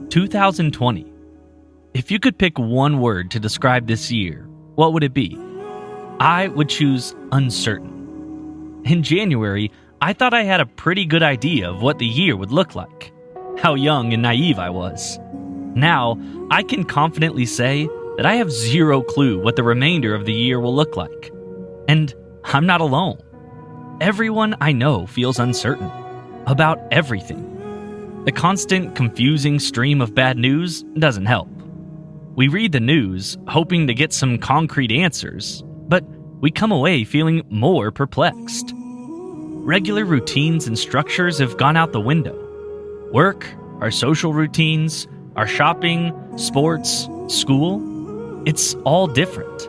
2020. If you could pick one word to describe this year, what would it be? I would choose uncertain. In January, I thought I had a pretty good idea of what the year would look like. How young and naive I was. Now, I can confidently say that I have zero clue what the remainder of the year will look like. And I'm not alone. Everyone I know feels uncertain about everything. The constant, confusing stream of bad news doesn't help. We read the news, hoping to get some concrete answers, but we come away feeling more perplexed. Regular routines and structures have gone out the window. Work, our social routines, our shopping, sports, school, it's all different.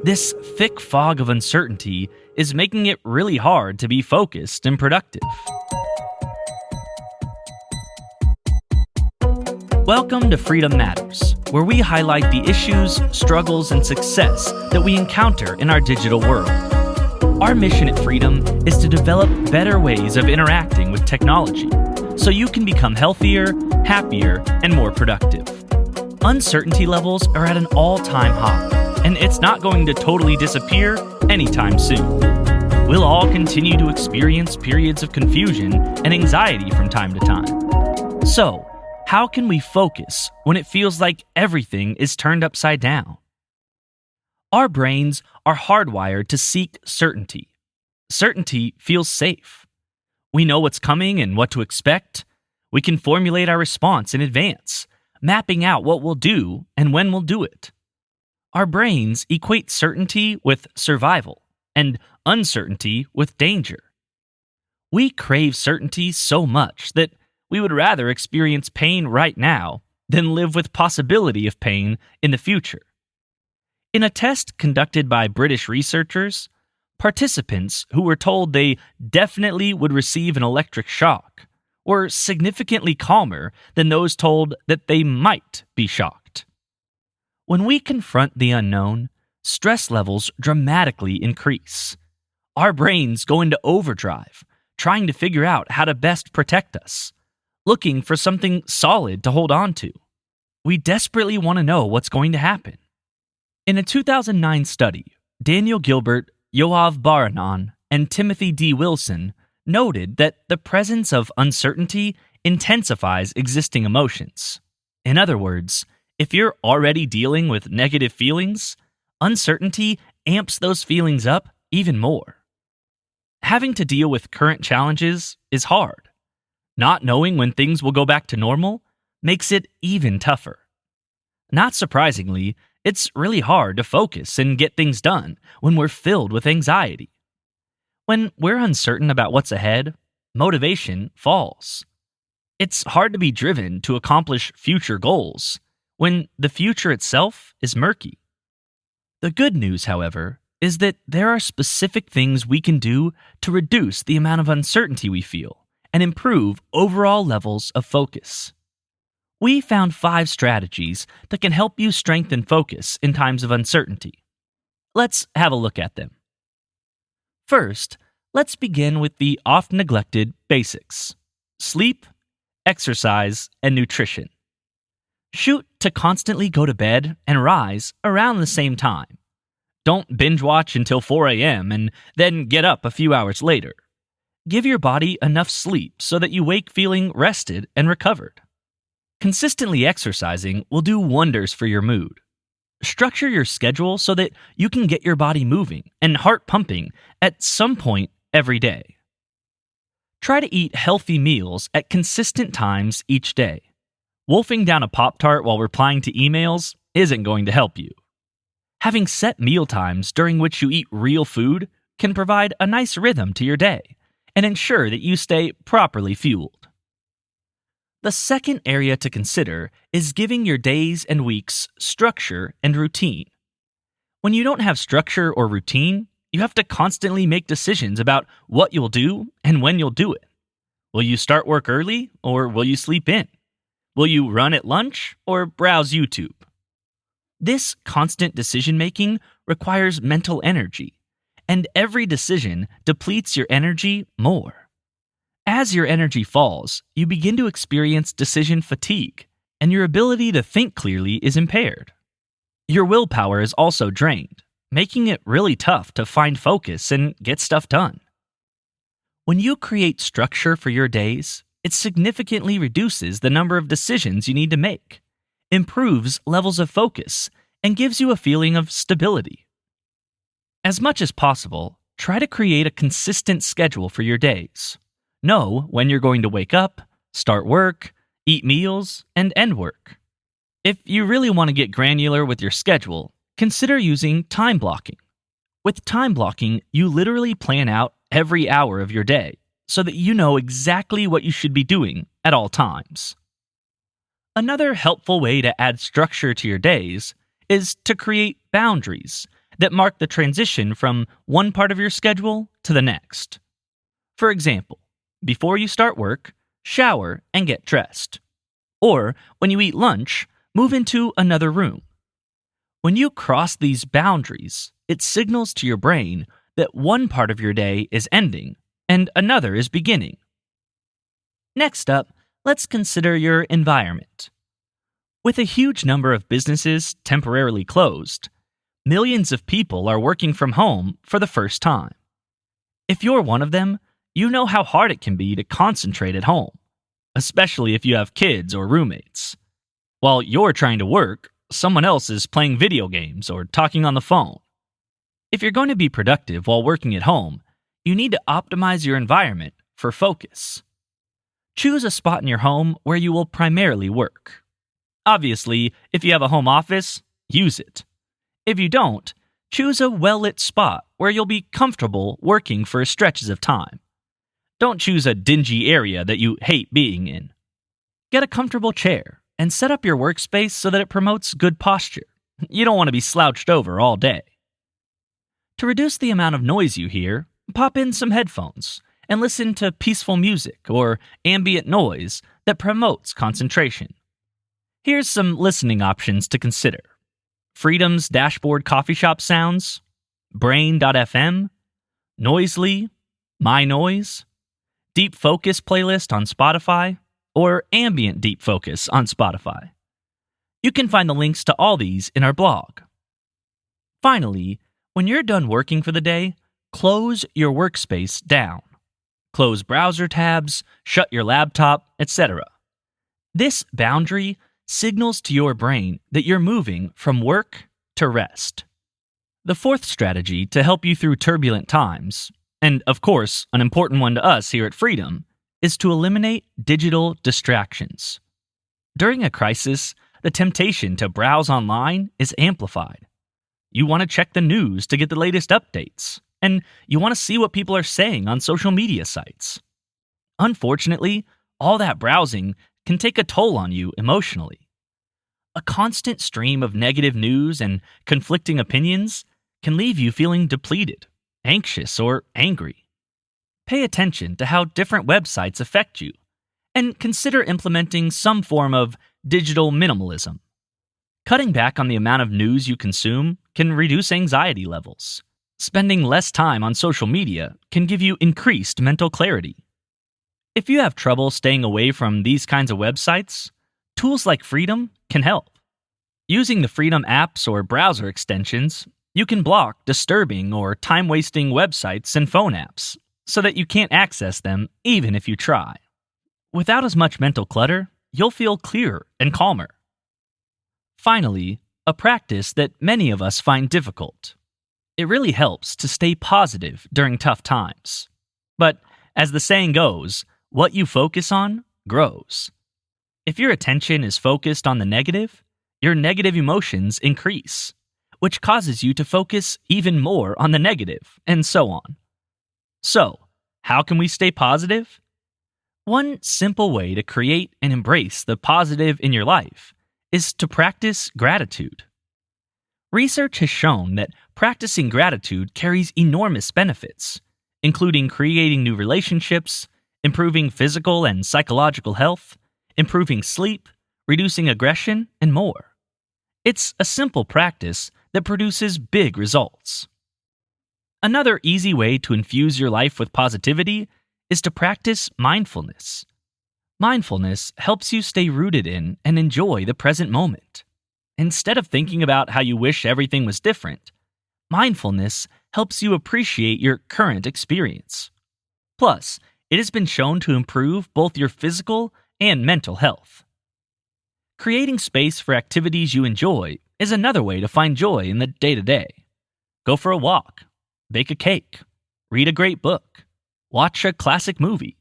This thick fog of uncertainty is making it really hard to be focused and productive. Welcome to Freedom Matters, where we highlight the issues, struggles, and success that we encounter in our digital world. Our mission at Freedom is to develop better ways of interacting with technology so you can become healthier, happier, and more productive. Uncertainty levels are at an all-time high, and it's not going to totally disappear anytime soon. We'll all continue to experience periods of confusion and anxiety from time to time. So, how can we focus when it feels like everything is turned upside down? Our brains are hardwired to seek certainty. Certainty feels safe. We know what's coming and what to expect. We can formulate our response in advance, mapping out what we'll do and when we'll do it. Our brains equate certainty with survival and uncertainty with danger. We crave certainty so much that we would rather experience pain right now than live with possibility of pain in the future. In a test conducted by British researchers, participants who were told they definitely would receive an electric shock were significantly calmer than those told that they might be shocked. When we confront the unknown, stress levels dramatically increase. Our brains go into overdrive, trying to figure out how to best protect us, looking for something solid to hold on to. We desperately want to know what's going to happen. In a 2009 study, Daniel Gilbert, Yoav Baranon, and Timothy D. Wilson noted that the presence of uncertainty intensifies existing emotions. In other words, if you're already dealing with negative feelings, uncertainty amps those feelings up even more. Having to deal with current challenges is hard. Not knowing when things will go back to normal makes it even tougher. Not surprisingly, it's really hard to focus and get things done when we're filled with anxiety. When we're uncertain about what's ahead, motivation falls. It's hard to be driven to accomplish future goals when the future itself is murky. The good news, however, is that there are specific things we can do to reduce the amount of uncertainty we feel and improve overall levels of focus. We found 5 strategies that can help you strengthen focus in times of uncertainty. Let's have a look at them. First, let's begin with the oft-neglected basics: sleep, exercise, and nutrition. Shoot to constantly go to bed and rise around the same time. Don't binge watch until 4 a.m. and then get up a few hours later. Give your body enough sleep so that you wake feeling rested and recovered. Consistently exercising will do wonders for your mood. Structure your schedule so that you can get your body moving and heart pumping at some point every day. Try to eat healthy meals at consistent times each day. Wolfing down a Pop-Tart while replying to emails isn't going to help you. Having set meal times during which you eat real food can provide a nice rhythm to your day and ensure that you stay properly fueled. The second area to consider is giving your days and weeks structure and routine. When you don't have structure or routine, you have to constantly make decisions about what you'll do and when you'll do it. Will you start work early or will you sleep in? Will you run at lunch or browse YouTube? This constant decision-making requires mental energy, and every decision depletes your energy more. As your energy falls, you begin to experience decision fatigue, and your ability to think clearly is impaired. Your willpower is also drained, making it really tough to find focus and get stuff done. When you create structure for your days, it significantly reduces the number of decisions you need to make, improves levels of focus, and gives you a feeling of stability. As much as possible, try to create a consistent schedule for your days. Know when you're going to wake up, start work, eat meals, and end work. If you really want to get granular with your schedule, consider using time blocking. With time blocking, you literally plan out every hour of your day so that you know exactly what you should be doing at all times. Another helpful way to add structure to your days is to create boundaries that mark the transition from one part of your schedule to the next. For example, before you start work, shower and get dressed. Or when you eat lunch, move into another room. When you cross these boundaries, it signals to your brain that one part of your day is ending and another is beginning. Next up, let's consider your environment. With a huge number of businesses temporarily closed, millions of people are working from home for the first time. If you're one of them, you know how hard it can be to concentrate at home, especially if you have kids or roommates. While you're trying to work, someone else is playing video games or talking on the phone. If you're going to be productive while working at home, you need to optimize your environment for focus. Choose a spot in your home where you will primarily work. Obviously, if you have a home office, use it. If you don't, choose a well-lit spot where you'll be comfortable working for stretches of time. Don't choose a dingy area that you hate being in. Get a comfortable chair and set up your workspace so that it promotes good posture. You don't want to be slouched over all day. To reduce the amount of noise you hear, pop in some headphones and listen to peaceful music or ambient noise that promotes concentration. Here's some listening options to consider: Freedom's dashboard coffee shop sounds, Brain.fm, Noisely, My Noise, Deep Focus playlist on Spotify, or Ambient Deep Focus on Spotify. You can find the links to all these in our blog. Finally, when you're done working for the day, close your workspace down. Close browser tabs, shut your laptop, etc. This boundary signals to your brain that you're moving from work to rest. The fourth strategy to help you through turbulent times, and of course, an important one to us here at Freedom, is to eliminate digital distractions. During a crisis, the temptation to browse online is amplified. You want to check the news to get the latest updates, and you want to see what people are saying on social media sites. Unfortunately, all that browsing can take a toll on you emotionally. A constant stream of negative news and conflicting opinions can leave you feeling depleted, anxious, or angry. Pay attention to how different websites affect you, and consider implementing some form of digital minimalism. Cutting back on the amount of news you consume can reduce anxiety levels. Spending less time on social media can give you increased mental clarity. If you have trouble staying away from these kinds of websites, tools like Freedom can help. Using the Freedom apps or browser extensions, you can block disturbing or time-wasting websites and phone apps so that you can't access them even if you try. Without as much mental clutter, you'll feel clearer and calmer. Finally, a practice that many of us find difficult. It really helps to stay positive during tough times. But as the saying goes, what you focus on grows. If your attention is focused on the negative, your negative emotions increase, which causes you to focus even more on the negative, and so on. So, how can we stay positive? One simple way to create and embrace the positive in your life is to practice gratitude. Research has shown that practicing gratitude carries enormous benefits, including creating new relationships, improving physical and psychological health, improving sleep, reducing aggression, and more. It's a simple practice that produces big results. Another easy way to infuse your life with positivity is to practice mindfulness. Mindfulness helps you stay rooted in and enjoy the present moment. Instead of thinking about how you wish everything was different, mindfulness helps you appreciate your current experience. Plus, it has been shown to improve both your physical and mental health. Creating space for activities you enjoy is another way to find joy in the day-to-day. Go for a walk, bake a cake, read a great book, watch a classic movie.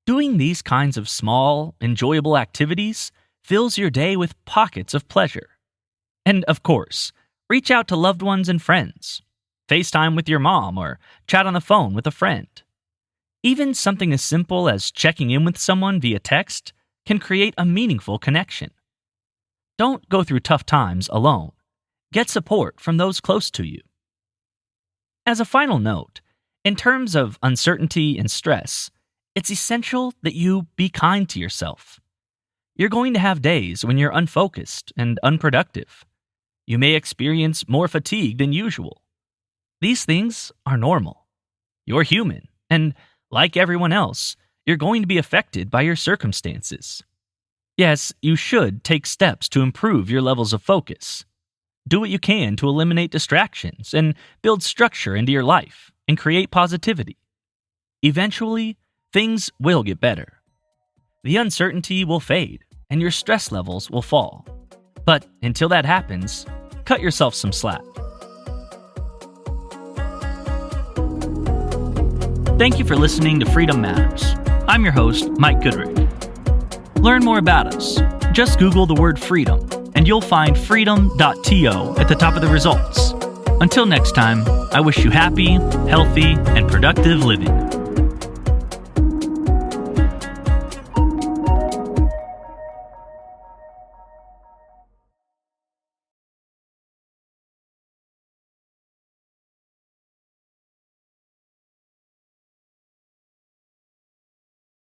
Doing these kinds of small, enjoyable activities fills your day with pockets of pleasure. And of course, reach out to loved ones and friends. FaceTime with your mom or chat on the phone with a friend. Even something as simple as checking in with someone via text can create a meaningful connection. Don't go through tough times alone. Get support from those close to you. As a final note, in terms of uncertainty and stress, it's essential that you be kind to yourself. You're going to have days when you're unfocused and unproductive. You may experience more fatigue than usual. These things are normal. You're human, and like everyone else, you're going to be affected by your circumstances. Yes, you should take steps to improve your levels of focus. Do what you can to eliminate distractions and build structure into your life and create positivity. Eventually, things will get better. The uncertainty will fade and your stress levels will fall. But until that happens, cut yourself some slack. Thank you for listening to Freedom Matters. I'm your host, Mike Goodrick. Learn more about us. Just Google the word freedom, and you'll find freedom.to at the top of the results. Until next time, I wish you happy, healthy, and productive living.